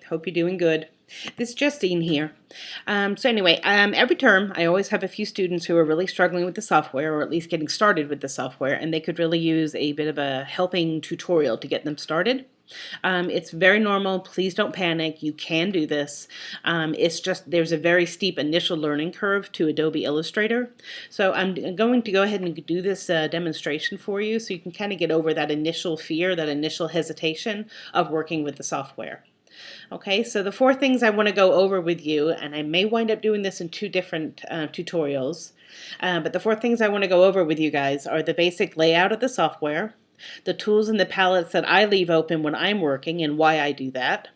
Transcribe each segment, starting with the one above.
Hope you're doing good. This is Justine here. Every term I always have a few students who are really struggling with the software, or at least getting started with the software, and they could really use a bit of a helping tutorial to get them started. It's very normal. Please don't panic. You can do this. It's just there's a very steep initial learning curve to Adobe Illustrator. So I'm going to go ahead and do this demonstration for you so you can kind of get over that initial fear, that initial hesitation of working with the software. Okay, so the four things I want to go over with you, and I may wind up doing this in two different tutorials, but the four things I want to go over with you guys are the basic layout of the software, the tools and the palettes that I leave open when I'm working and why I do that,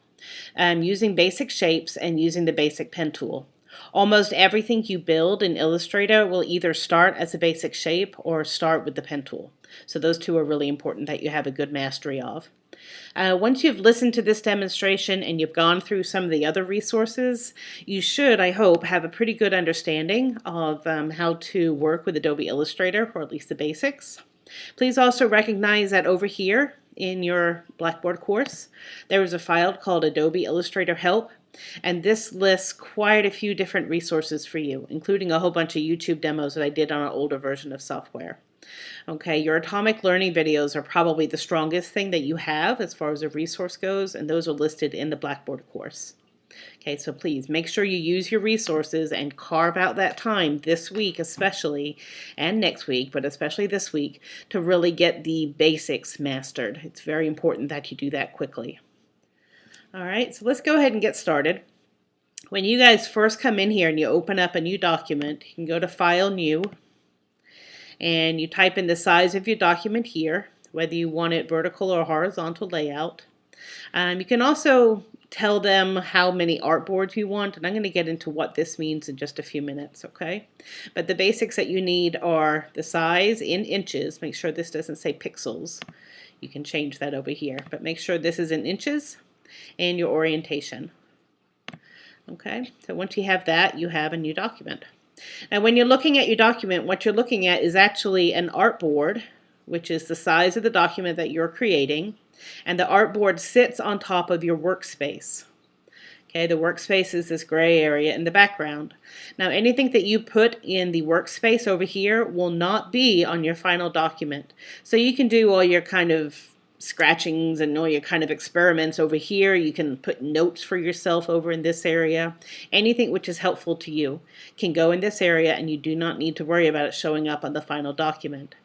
using basic shapes, and using the basic pen tool. Almost everything you build in Illustrator will either start as a basic shape or start with the pen tool. So those two are really important that you have a good mastery of. Once you've listened to this demonstration and you've gone through some of the other resources, you should, I hope, have a pretty good understanding of how to work with Adobe Illustrator, or at least the basics. Please also recognize that over here in your Blackboard course, there is a file called Adobe Illustrator Help, and this lists quite a few different resources for you, including a whole bunch of YouTube demos that I did on an older version of software. Okay, your atomic learning videos are probably the strongest thing that you have as far as a resource goes, and those are listed in the Blackboard course. Okay, so please make sure you use your resources and carve out that time this week especially, and next week, but especially this week, to really get the basics mastered. It's very important that you do that quickly. All right, so let's go ahead and get started. When you guys first come in here and you open up a new document, you can go to File, New, and you type in the size of your document here, whether you want it vertical or horizontal layout. You can also tell them how many artboards you want, and I'm going to get into what this means in just a few minutes, okay? But the basics that you need are the size in inches. Make sure this doesn't say pixels. You can change that over here, but make sure this is in inches, and your orientation. Okay, so once you have that, you have a new document. Now when you're looking at your document, what you're looking at is actually an artboard, which is the size of the document that you're creating, and the artboard sits on top of your workspace. Okay, the workspace is this gray area in the background. Now anything that you put in the workspace over here will not be on your final document. So you can do all your kind of scratchings and all your kind of experiments over here. You can put notes for yourself over in this area. Anything which is helpful to you can go in this area, and you do not need to worry about it showing up on the final document.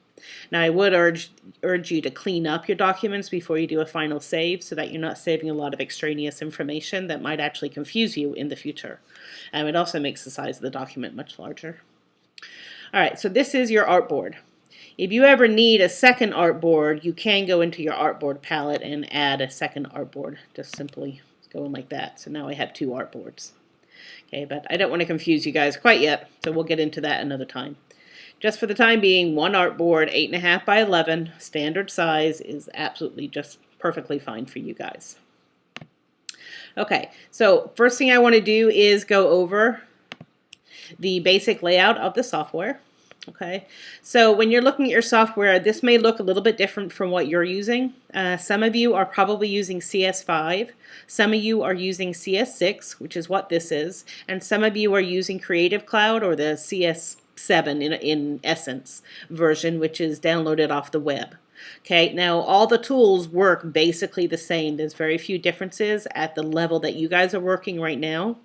Now I would urge you to clean up your documents before you do a final save, so that you're not saving a lot of extraneous information that might actually confuse you in the future. It also makes the size of the document much larger. Alright, so this is your artboard. If you ever need a second artboard, you can go into your artboard palette and add a second artboard. Just simply go in like that. So now I have two artboards. Okay, but I don't want to confuse you guys quite yet, so we'll get into that another time. Just for the time being, one artboard, 8.5 by 11, standard size, is absolutely just perfectly fine for you guys. Okay, so first thing I want to do is go over the basic layout of the software. Okay, so when you're looking at your software, this may look a little bit different from what you're using. Some of you are probably using CS5, some of you are using CS6, which is what this is, and some of you are using Creative Cloud, or the CS7 in essence version, which is downloaded off the web. Okay, now all the tools work basically the same. There's very few differences at the level that you guys are working right now.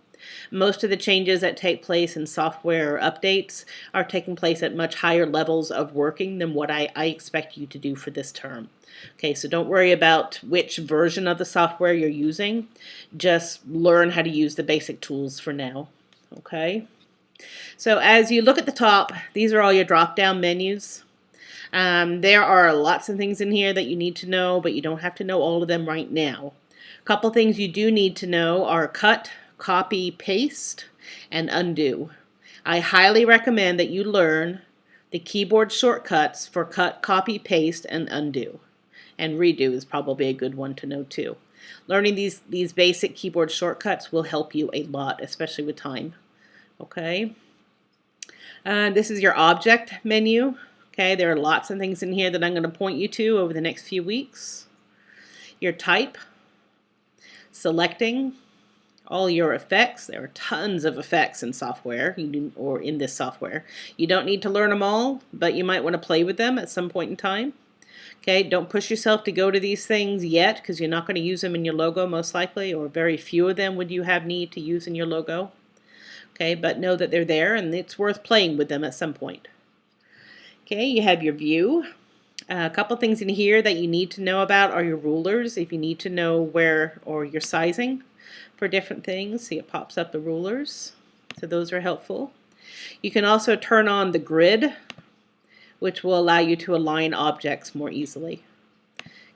Most of the changes that take place in software updates are taking place at much higher levels of working than what I expect you to do for this term. Okay, so don't worry about which version of the software you're using. Just learn how to use the basic tools for now. Okay, so as you look at the top, these are all your drop-down menus. There are lots of things in here that you need to know, but you don't have to know all of them right now. A couple things you do need to know are cut, copy, paste, and undo. I highly recommend that you learn the keyboard shortcuts for cut, copy, paste, and undo. And redo is probably a good one to know too. Learning these basic keyboard shortcuts will help you a lot, especially with time. Okay. This is your object menu. Okay, there are lots of things in here that I'm going to point you to over the next few weeks. Your type. selecting all your effects. There are tons of effects in software, or in this software. You don't need to learn them all, but you might want to play with them at some point in time. Okay, don't push yourself to go to these things yet, because you're not going to use them in your logo most likely, or very few of them would you have need to use in your logo. Okay, but know that they're there and it's worth playing with them at some point. Okay, you have your view. A couple things in here that you need to know about are your rulers, if you need to know where, or your sizing for different things. See, it pops up the rulers, so those are helpful. You can also turn on the grid, which will allow you to align objects more easily.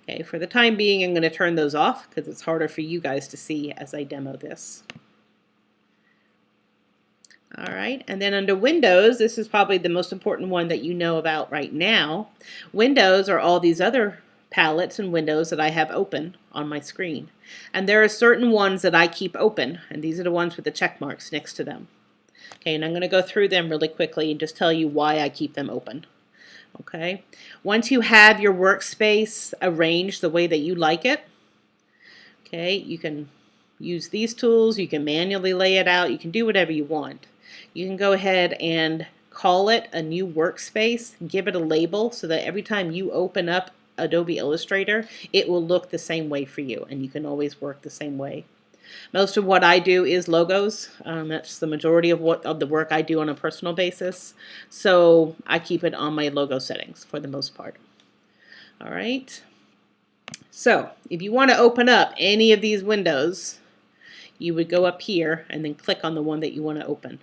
Okay, for the time being, I'm going to turn those off because it's harder for you guys to see as I demo this. All right, and then under Windows, this is probably the most important one that you know about right now. Windows are all these other palettes and windows that I have open on my screen. And there are certain ones that I keep open, and these are the ones with the check marks next to them. Okay, and I'm going to go through them really quickly and just tell you why I keep them open. Okay, once you have your workspace arranged the way that you like it, okay, you can use these tools, you can manually lay it out, you can do whatever you want. You can go ahead and call it a new workspace, give it a label so that every time you open up Adobe Illustrator, it will look the same way for you, and you can always work the same way. Most of what I do is logos. That's the majority of the work I do on a personal basis. So I keep it on my logo settings for the most part. All right. So if you want to open up any of these windows, you would go up here and then click on the one that you want to open.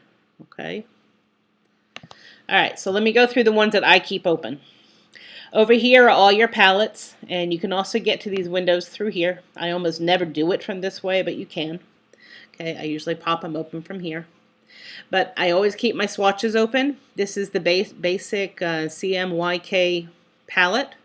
Okay. All right. So let me go through the ones that I keep open. Over here are all your palettes, and you can also get to these windows through here. I almost never do it from this way, but you can. Okay, I usually pop them open from here. But I always keep my swatches open. This is the basic CMYK palette.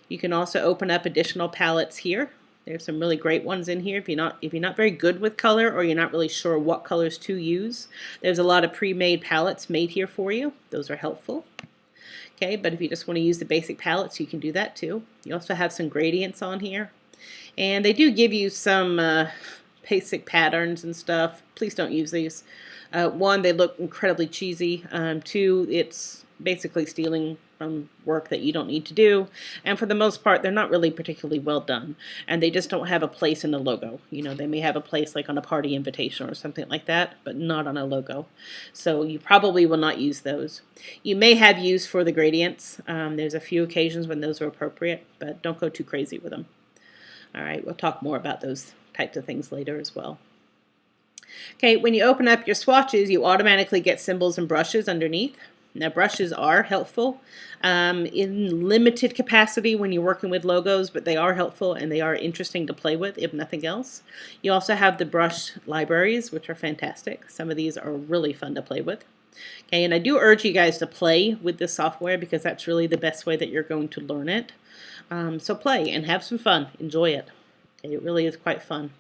You can also open up additional palettes here. There's some really great ones in here. If you're not very good with color, or you're not really sure what colors to use, there's a lot of pre-made palettes made here for you. Those are helpful. Okay, but if you just want to use the basic palettes, you can do that too. You also have some gradients on here. And they do give you some basic patterns and stuff. Please don't use these. One, they look incredibly cheesy. Two, it's basically stealing from work that you don't need to do. And for the most part, they're not really particularly well done. And they just don't have a place in the logo. You know, they may have a place like on a party invitation or something like that, but not on a logo. So you probably will not use those. You may have use for the gradients. There's a few occasions when those are appropriate, but don't go too crazy with them. All right, we'll talk more about those types of things later as well. Okay, when you open up your swatches, you automatically get symbols and brushes underneath. Now, brushes are helpful in limited capacity when you're working with logos, but they are helpful and they are interesting to play with, if nothing else. You also have the brush libraries, which are fantastic. Some of these are really fun to play with. Okay, and I do urge you guys to play with this software because that's really the best way that you're going to learn it. So play and have some fun. Enjoy it. Okay, it really is quite fun.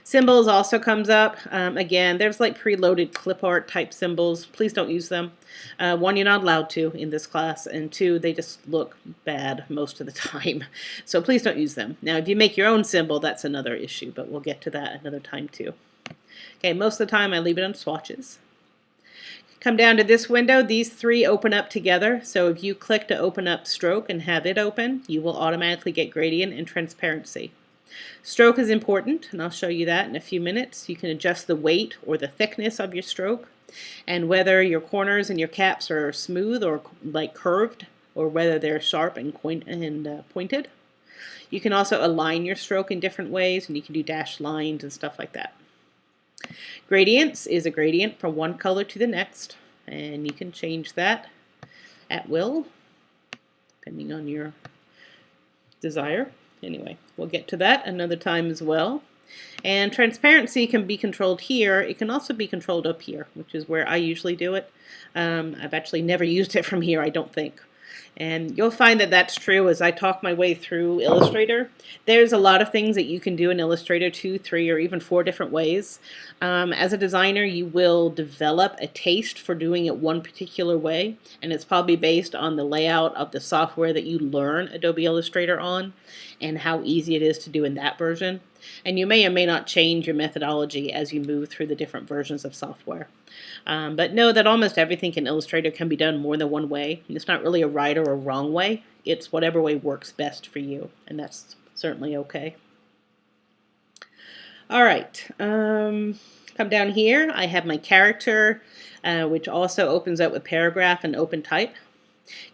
Symbols also comes up. Again, there's like preloaded clip art type symbols. Please don't use them. One, you're not allowed to in this class, and two, they just look bad most of the time. So please don't use them. Now, if you make your own symbol, that's another issue, but we'll get to that another time too. Okay, most of the time I leave it on swatches. Come down to this window, these three open up together. So if you click to open up stroke and have it open, you will automatically get gradient and transparency. Stroke is important, and I'll show you that in a few minutes. You can adjust the weight or the thickness of your stroke, and whether your corners and your caps are smooth or like curved, or whether they're sharp and pointed. You can also align your stroke in different ways, and you can do dashed lines and stuff like that. Gradients is a gradient from one color to the next, and you can change that at will, depending on your desire. Anyway, we'll get to that another time as well. And transparency can be controlled here. It can also be controlled up here, which is where I usually do it. I've actually never used it from here, I don't think. And you'll find that that's true as I talk my way through Illustrator. There's a lot of things that you can do in Illustrator 2, 3, or even 4 different ways. As a designer, you will develop a taste for doing it one particular way, and it's probably based on the layout of the software that you learn Adobe Illustrator on and how easy it is to do in that version. And you may or may not change your methodology as you move through the different versions of software. But know that almost everything in Illustrator can be done more than one way. It's not really a right or a wrong way. It's whatever way works best for you, and that's certainly okay. All right, come down here. I have my character, which also opens up with paragraph and open type.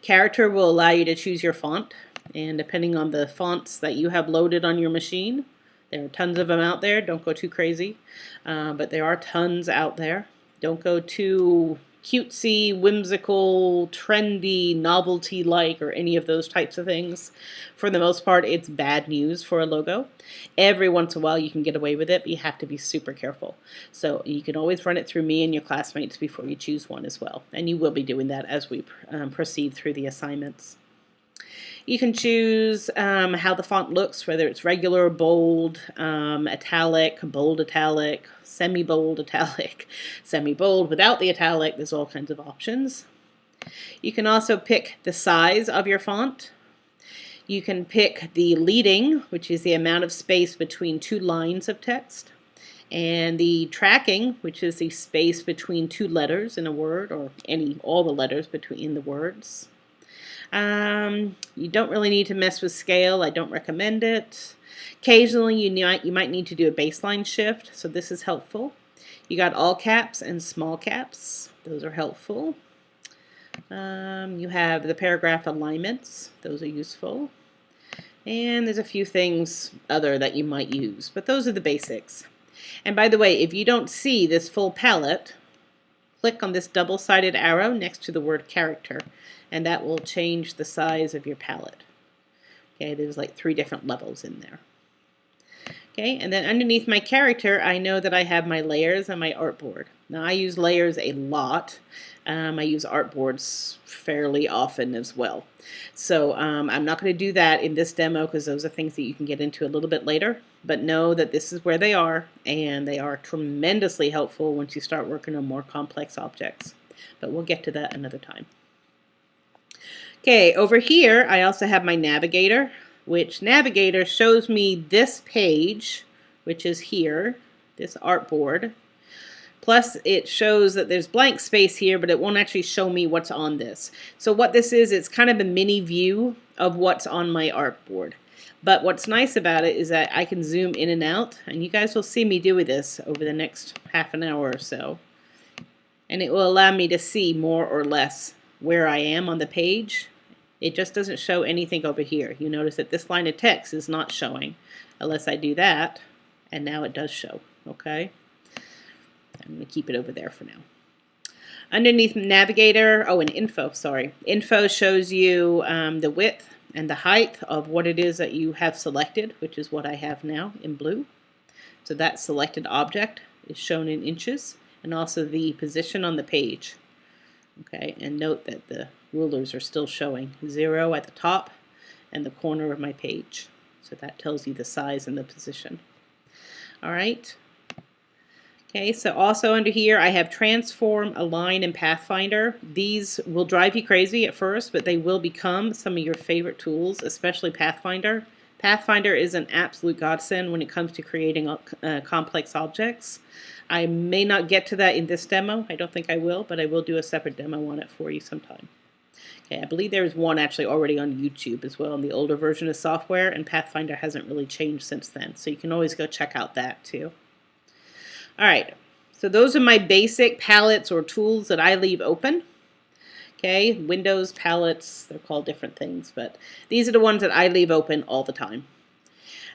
Character will allow you to choose your font, and depending on the fonts that you have loaded on your machine, there are tons of them out there. Don't go too crazy, but there are tons out there. Don't go too cutesy, whimsical, trendy, novelty-like, or any of those types of things. For the most part, it's bad news for a logo. Every once in a while you can get away with it, but you have to be super careful. So you can always run it through me and your classmates before you choose one as well. And you will be doing that as we proceed through the assignments. You can choose how the font looks, whether it's regular, bold, italic, semi-bold, italic, semi-bold without the italic. There's all kinds of options. You can also pick the size of your font. You can pick the leading, which is the amount of space between two lines of text, and the tracking, which is the space between two letters in a word, or all the letters between the words. You don't really need to mess with scale. I don't recommend it. Occasionally you might need to do a baseline shift, so this is helpful. You got all caps and small caps. Those are helpful. You have the paragraph alignments. Those are useful. And there's a few things other that you might use, but those are the basics. And by the way, if you don't see this full palette, click on this double-sided arrow next to the word character, and that will change the size of your palette. Okay, there's like 3 different levels in there. Okay, and then underneath my character, I know that I have my layers and my artboard. Now I use layers a lot. I use artboards fairly often as well. So I'm not going to do that in this demo because those are things that you can get into a little bit later. But know that this is where they are, and they are tremendously helpful once you start working on more complex objects. But we'll get to that another time. Okay, over here I also have my navigator, which navigator shows me this page, which is here, this artboard. Plus it shows that there's blank space here, but it won't actually show me what's on this. So what this is, it's kind of a mini view of what's on my artboard. But what's nice about it is that I can zoom in and out, and you guys will see me doing this over the next half an hour or so. And it will allow me to see more or less where I am on the page. It just doesn't show anything over here. You notice that this line of text is not showing unless I do that, and now it does show, okay? I'm going to keep it over there for now. Underneath navigator, and info, sorry. Info shows you the width and the height of what it is that you have selected, which is what I have now in blue. So that selected object is shown in inches, and also the position on the page. Okay, and note that the rulers are still showing 0 at the top and the corner of my page. So that tells you the size and the position. All right. Okay, so also under here I have Transform, Align, and Pathfinder. These will drive you crazy at first, but they will become some of your favorite tools, especially Pathfinder. Pathfinder is an absolute godsend when it comes to creating complex objects. I may not get to that in this demo. I don't think I will, but I will do a separate demo on it for you sometime. Okay, I believe there's one actually already on YouTube as well in the older version of software, and Pathfinder hasn't really changed since then, so you can always go check out that too. All right, so those are my basic palettes or tools that I leave open. Okay, Windows palettes, they're called different things, but these are the ones that I leave open all the time.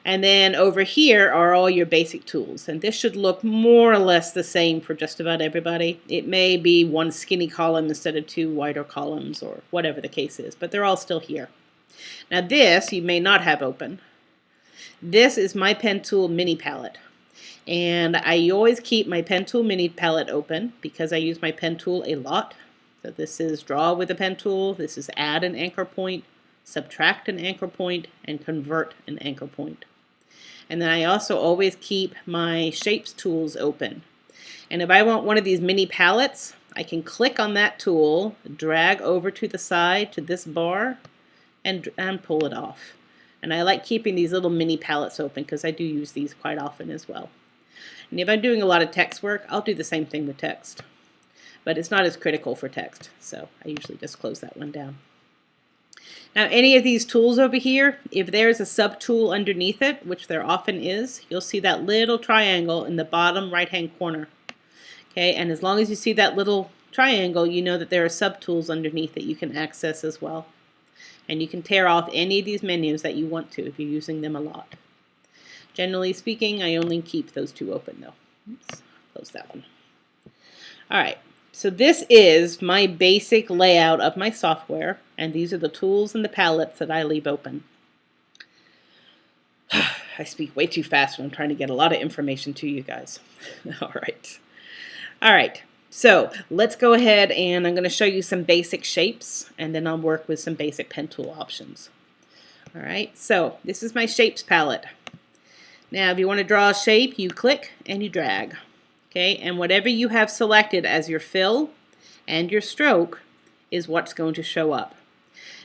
And then over here are all your basic tools, and this should look more or less the same for just about everybody. It may be one skinny column instead of 2 wider columns or whatever the case is, but they're all still here. Now this you may not have open. This is my pen tool mini palette. And I always keep my pen tool mini palette open because I use my pen tool a lot. So this is draw with a pen tool, this is add an anchor point, subtract an anchor point, and convert an anchor point. And then I also always keep my shapes tools open. And if I want one of these mini palettes, I can click on that tool, drag over to the side to this bar, and pull it off. And I like keeping these little mini palettes open because I do use these quite often as well. And if I'm doing a lot of text work, I'll do the same thing with text. But it's not as critical for text, so I usually just close that one down. Now, any of these tools over here, if there's a subtool underneath it, which there often is, you'll see that little triangle in the bottom right-hand corner. Okay, and as long as you see that little triangle, you know that there are subtools underneath that you can access as well. And you can tear off any of these menus that you want to if you're using them a lot. Generally speaking, I only keep those two open though. Oops, close that one. All right, so this is my basic layout of my software, and these are the tools and the palettes that I leave open. I speak way too fast when I'm trying to get a lot of information to you guys. All right. All right, so let's go ahead and I'm going to show you some basic shapes, and then I'll work with some basic pen tool options. All right, so this is my shapes palette. Now, if you want to draw a shape, you click and you drag. Okay, and whatever you have selected as your fill and your stroke is what's going to show up.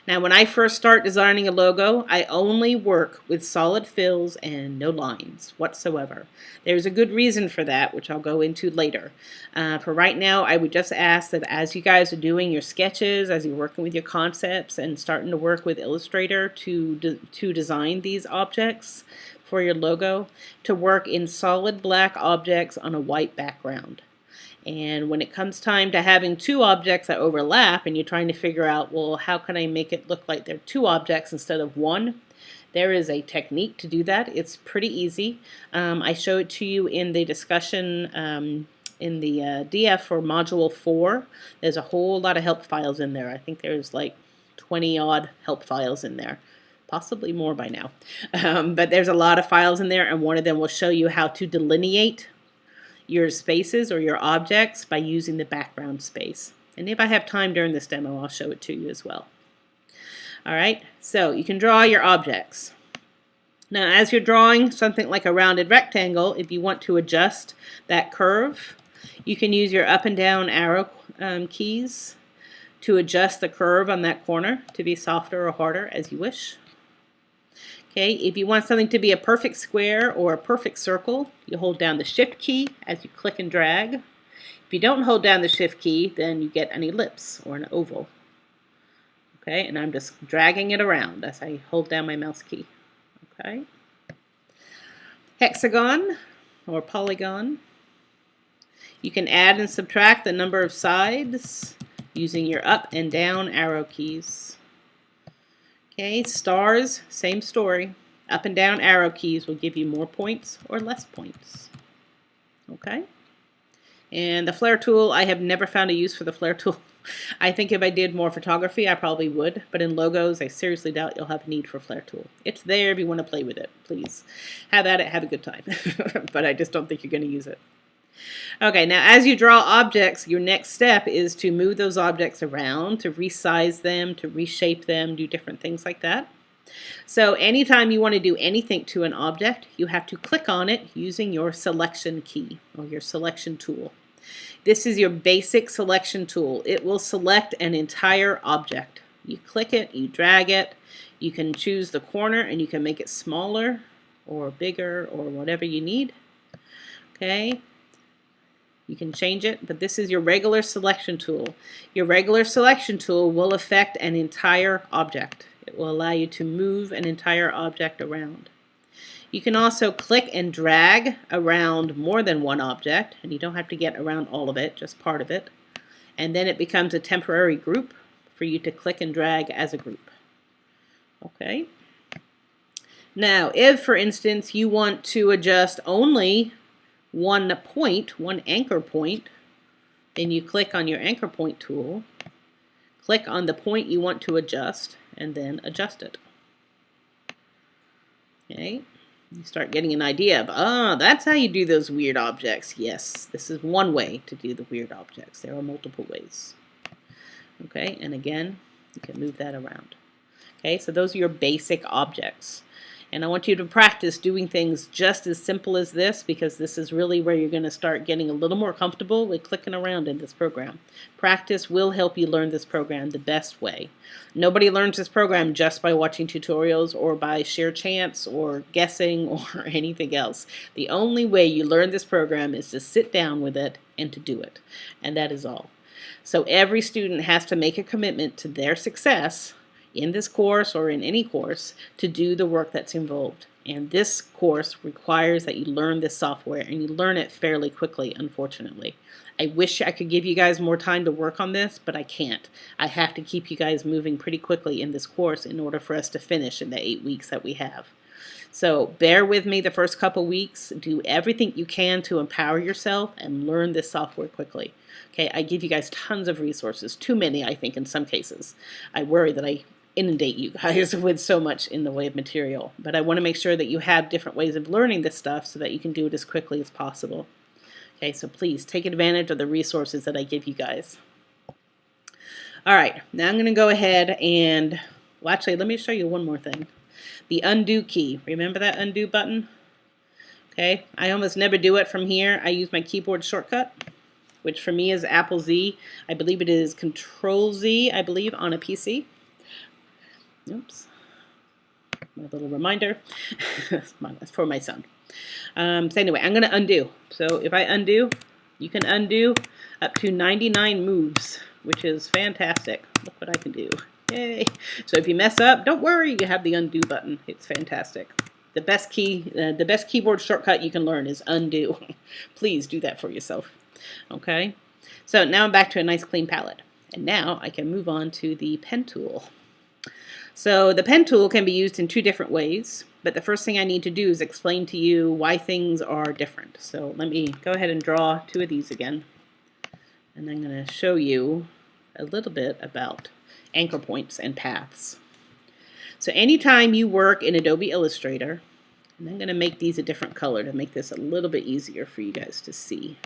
Now, when I first start designing a logo, I only work with solid fills and no lines whatsoever. There's a good reason for that, which I'll go into later. For right now, I would just ask that as you guys are doing your sketches, as you're working with your concepts and starting to work with Illustrator to design these objects for your logo, to work in solid black objects on a white background. And when it comes time to having two objects that overlap and you're trying to figure out, well, how can I make it look like they're two objects instead of one? There is a technique to do that. It's pretty easy. I show it to you in the discussion in the DF for Module 4. There's a whole lot of help files in there. I think there's like 20 odd help files in there. Possibly more by now. But there's a lot of files in there, and one of them will show you how to delineate your spaces or your objects by using the background space. And if I have time during this demo, I'll show it to you as well. All right, so you can draw your objects. Now, as you're drawing something like a rounded rectangle, if you want to adjust that curve, you can use your up and down arrow keys to adjust the curve on that corner to be softer or harder as you wish. Okay, if you want something to be a perfect square or a perfect circle, you hold down the Shift key as you click and drag. If you don't hold down the Shift key, then you get an ellipse or an oval. Okay, and I'm just dragging it around as I hold down my mouse key. Okay. Hexagon or polygon. You can add and subtract the number of sides using your up and down arrow keys. Okay, stars, same story. Up and down arrow keys will give you more points or less points. Okay? And the flare tool, I have never found a use for the flare tool. I think if I did more photography, I probably would. But in logos, I seriously doubt you'll have a need for flare tool. It's there if you want to play with it. Please have at it, have a good time. But I just don't think you're going to use it. Okay, now as you draw objects, your next step is to move those objects around, to resize them, to reshape them, do different things like that. So anytime you want to do anything to an object, you have to click on it using your selection key or your selection tool. This is your basic selection tool. It will select an entire object. You click it, you drag it, you can choose the corner and you can make it smaller or bigger or whatever you need. Okay. You can change it, but this is your regular selection tool. Your regular selection tool will affect an entire object. It will allow you to move an entire object around. You can also click and drag around more than one object, and you don't have to get around all of it, just part of it. And then it becomes a temporary group for you to click and drag as a group. Okay. Now, if, for instance, you want to adjust only one point, one anchor point, then you click on your anchor point tool, click on the point you want to adjust, and then adjust it. Okay, you start getting an idea of, that's how you do those weird objects. Yes, this is one way to do the weird objects. There are multiple ways. Okay, and again, you can move that around. Okay, so those are your basic objects. And I want you to practice doing things just as simple as this, because this is really where you're going to start getting a little more comfortable with clicking around in this program. Practice will help you learn this program the best way. Nobody learns this program just by watching tutorials or by sheer chance or guessing or anything else. The only way you learn this program is to sit down with it and to do it. And that is all. So every student has to make a commitment to their success in this course or in any course to do the work that's involved. And this course requires that you learn this software, and you learn it fairly quickly, unfortunately. I wish I could give you guys more time to work on this, but I can't. I have to keep you guys moving pretty quickly in this course in order for us to finish in the 8 weeks that we have. So bear with me the first couple weeks. Do everything you can to empower yourself and learn this software quickly. Okay, I give you guys tons of resources, too many, I think, in some cases. I worry that I inundate you guys with so much in the way of material, but I want to make sure that you have different ways of learning this stuff so that you can do it as quickly as possible. Okay, so please take advantage of the resources that I give you guys. All right, now I'm going to go ahead and, well, actually, let me show you one more thing. The undo key. Remember that undo button? Okay, I almost never do it from here. I use my keyboard shortcut, which for me is Apple Z. I believe it is Control Z, I believe, on a PC. Oops, my little reminder. That's for my son. So anyway, I'm going to undo. So if I undo, you can undo up to 99 moves, which is fantastic. Look what I can do. Yay. So if you mess up, don't worry, you have the undo button. It's fantastic. The best keyboard shortcut you can learn is undo. Please do that for yourself. Okay. So now I'm back to a nice clean palette. And now I can move on to the pen tool. So the pen tool can be used in two different ways, but the first thing I need to do is explain to you why things are different. So let me go ahead and draw two of these again. And I'm going to show you a little bit about anchor points and paths. So anytime you work in Adobe Illustrator, and I'm going to make these a different color to make this a little bit easier for you guys to see.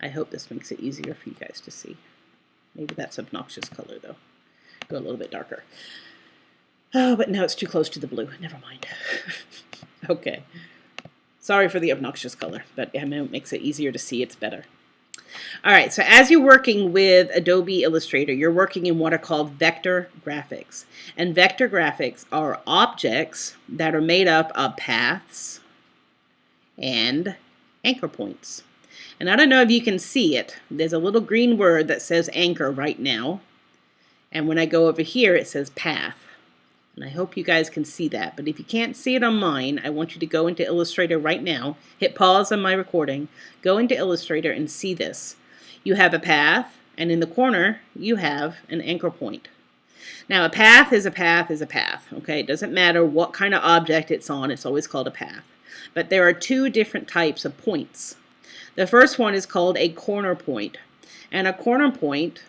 I hope this makes it easier for you guys to see. Maybe that's obnoxious color though. Go a little bit darker. Oh, but now it's too close to the blue. Never mind. Okay. Sorry for the obnoxious color, but I know it makes it easier to see. It's better. All right, so as you're working with Adobe Illustrator, you're working in what are called vector graphics. And vector graphics are objects that are made up of paths and anchor points. And I don't know if you can see it. There's a little green word that says anchor right now. And when I go over here, it says path. And I hope you guys can see that. But if you can't see it on mine, I want you to go into Illustrator right now. Hit pause on my recording. Go into Illustrator and see this. You have a path, and in the corner, you have an anchor point. Now, a path is a path is a path. Okay, it doesn't matter what kind of object it's on. It's always called a path. But there are two different types of points. The first one is called a corner point. And a corner point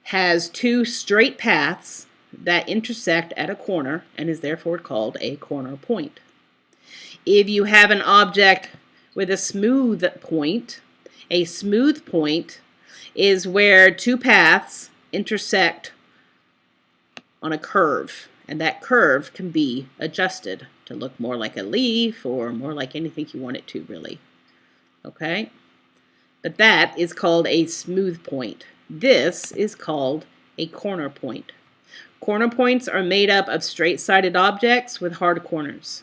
has two straight paths that intersect at a corner and is therefore called a corner point. If you have an object with a smooth point is where two paths intersect on a curve, and that curve can be adjusted to look more like a leaf or more like anything you want it to, really. Okay? But that is called a smooth point. This is called a corner point. Corner points are made up of straight-sided objects with hard corners.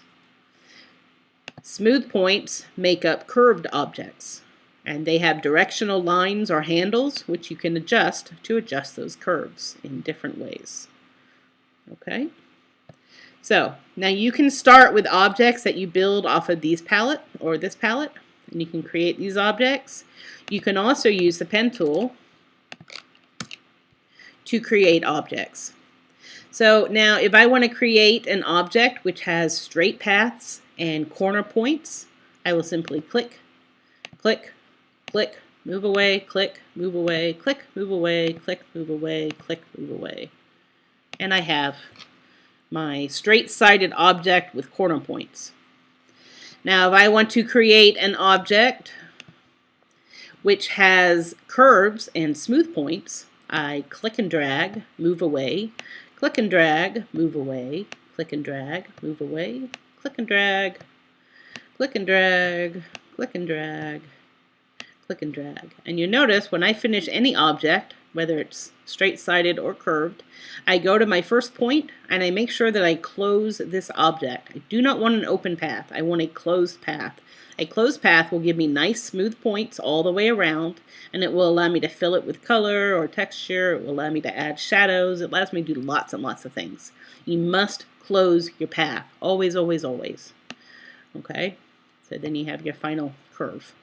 Smooth points make up curved objects, and they have directional lines or handles which you can adjust to adjust those curves in different ways. Okay? So, now you can start with objects that you build off of these palette or this palette, and you can create these objects. You can also use the pen tool to create objects. So now if I want to create an object which has straight paths and corner points, I will simply click, click, click, move away, click, move away, click, move away, click, move away, click, move away. And I have my straight-sided object with corner points. Now if I want to create an object which has curves and smooth points, I click and drag, move away, click and drag, move away, click and drag, move away, click and drag, click and drag, click and drag, click and drag. And you notice when I finish any object, whether it's straight-sided or curved, I go to my first point and I make sure that I close this object. I do not want an open path. I want a closed path. A closed path will give me nice smooth points all the way around, and it will allow me to fill it with color or texture. It will allow me to add shadows. It allows me to do lots and lots of things. You must close your path. Always, always, always. Okay? So then you have your final curve.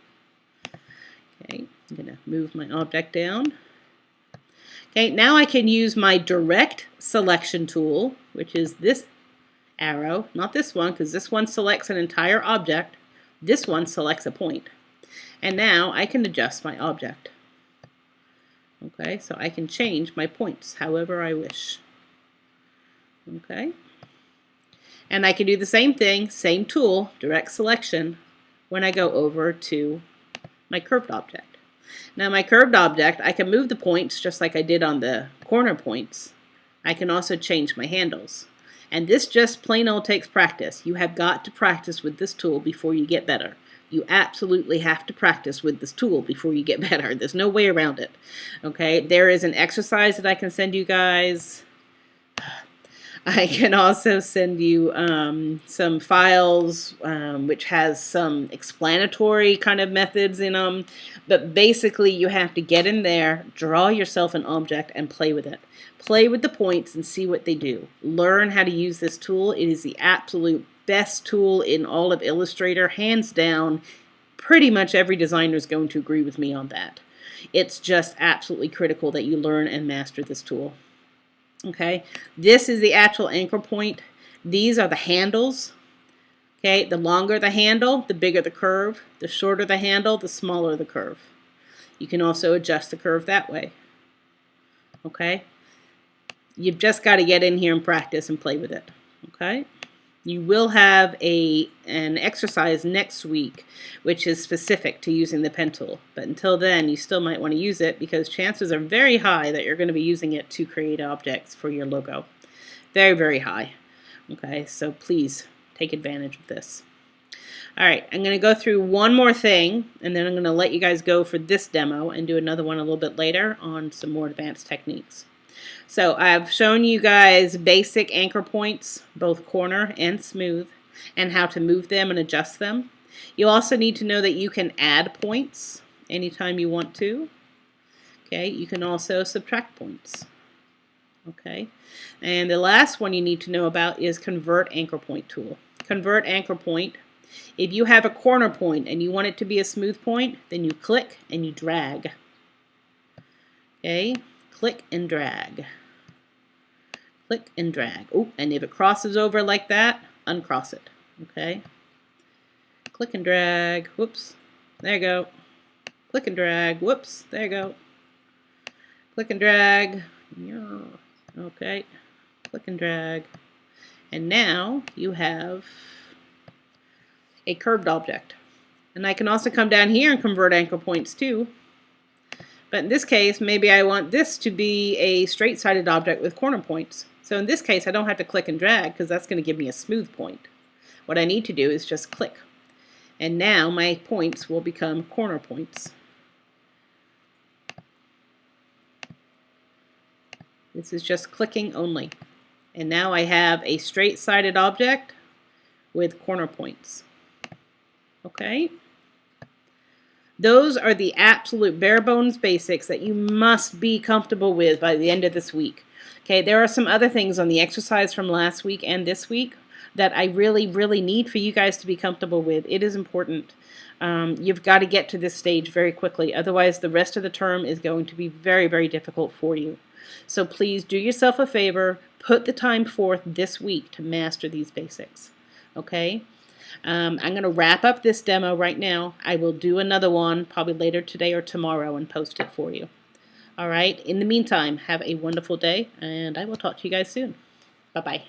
Okay, I'm going to move my object down. Okay, now I can use my direct selection tool, which is this arrow, not this one, because this one selects an entire object. This one selects a point. And now I can adjust my object. Okay, so I can change my points however I wish. Okay, and I can do the same thing, same tool, direct selection, when I go over to my curved object. Now my curved object, I can move the points just like I did on the corner points. I can also change my handles. And this just plain old takes practice. You have got to practice with this tool before you get better. You absolutely have to practice with this tool before you get better. There's no way around it. Okay, there is an exercise that I can send you guys. I can also send you some files which has some explanatory kind of methods in them. But basically you have to get in there, draw yourself an object, and play with it. Play with the points and see what they do. Learn how to use this tool. It is the absolute best tool in all of Illustrator, hands down. Pretty much every designer is going to agree with me on that. It's just absolutely critical that you learn and master this tool. Okay, this is the actual anchor point. These are the handles. Okay, the longer the handle, the bigger the curve. The shorter the handle, the smaller the curve. You can also adjust the curve that way. Okay, you've just got to get in here and practice and play with it. Okay, you will have an exercise next week which is specific to using the pen tool, but until then you still might want to use it because chances are very high that you're going to be using it to create objects for your logo. Very, very high. Okay, so please take advantage of this. Alright, I'm going to go through one more thing and then I'm going to let you guys go for this demo and do another one a little bit later on some more advanced techniques. So I've shown you guys basic anchor points, both corner and smooth, and how to move them and adjust them. You also need to know that you can add points anytime you want to. Okay, you can also subtract points. Okay, and the last one you need to know about is convert anchor point tool. Convert anchor point. If you have a corner point and you want it to be a smooth point, then you click and you drag. Okay, click and drag. Click and drag. Oh, and if it crosses over like that, uncross it. Okay. Click and drag. Whoops. There you go. Click and drag. Whoops. There you go. Click and drag. Okay. Click and drag. And now you have a curved object. And I can also come down here and convert anchor points too. But in this case, maybe I want this to be a straight-sided object with corner points. So in this case, I don't have to click and drag because that's going to give me a smooth point. What I need to do is just click. And now my points will become corner points. This is just clicking only. And now I have a straight-sided object with corner points. Okay? Those are the absolute bare bones basics that you must be comfortable with by the end of this week. Okay, there are some other things on the exercise from last week and this week that I really, really need for you guys to be comfortable with. It is important. You've got to get to this stage very quickly. Otherwise, the rest of the term is going to be very, very difficult for you. So please do yourself a favor. Put the time forth this week to master these basics. Okay? I'm going to wrap up this demo right now. I will do another one probably later today or tomorrow and post it for you. All right? In the meantime, have a wonderful day, and I will talk to you guys soon. Bye-bye.